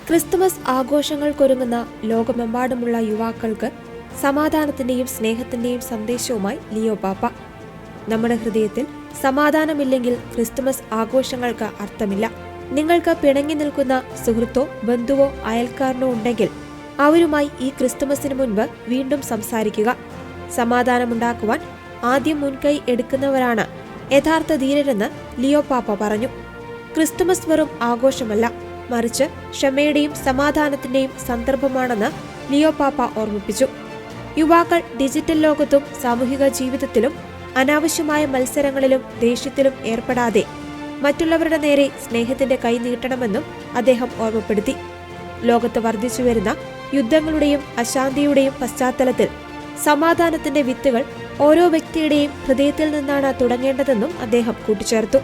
Christmas ആഘോഷങ്ങൾക്കൊരുങ്ങുന്ന ലോകമെമ്പാടുമുള്ള യുവാക്കൾക്ക് സമാധാനത്തിന്റെയും സ്നേഹത്തിന്റെയും സന്ദേശവുമായി ലിയോ പാപ്പ. നമ്മുടെ ഹൃദയത്തിൽ സമാധാനമില്ലെങ്കിൽ ക്രിസ്തുമസ് ആഘോഷങ്ങൾക്ക് അർത്ഥമില്ല. നിങ്ങൾക്ക് പിണങ്ങി നിൽക്കുന്ന സുഹൃത്തോ ബന്ധുവോ അയൽക്കാരനോ ഉണ്ടെങ്കിൽ അവരുമായി ഈ ക്രിസ്തുമസിന് മുൻപ് വീണ്ടും സംസാരിക്കുക. സമാധാനമുണ്ടാക്കുവാൻ ആദ്യം മുൻകൈ എടുക്കുന്നവരാണ് യഥാർത്ഥ ധീരരെന്ന് ലിയോ പാപ്പ പറഞ്ഞു. ക്രിസ്തുമസ് വെറും ആഘോഷമല്ല, മറിച്ച് ക്ഷമയുടെയും സമാധാനത്തിന്റെയും സന്ദർഭമാണെന്ന് ലിയോ പാപ്പ ഓർമ്മിപ്പിച്ചു. യുവാക്കൾ ഡിജിറ്റൽ ലോകത്തും സാമൂഹിക ജീവിതത്തിലും അനാവശ്യമായ മത്സരങ്ങളിലും ദേഷ്യത്തിലും ഏർപ്പെടാതെ മറ്റുള്ളവരുടെ നേരെ സ്നേഹത്തിന്റെ കൈ നീട്ടണമെന്നും അദ്ദേഹം ഓർമ്മപ്പെടുത്തി. ലോകത്ത് വർദ്ധിച്ചുവരുന്ന യുദ്ധങ്ങളുടെയും അശാന്തിയുടെയും പശ്ചാത്തലത്തിൽ സമാധാനത്തിന്റെ വിത്തുകൾ ഓരോ വ്യക്തിയുടെയും ഹൃദയത്തിൽ നിന്നാണ് തുടങ്ങേണ്ടതെന്നും അദ്ദേഹം കൂട്ടിച്ചേർത്തു.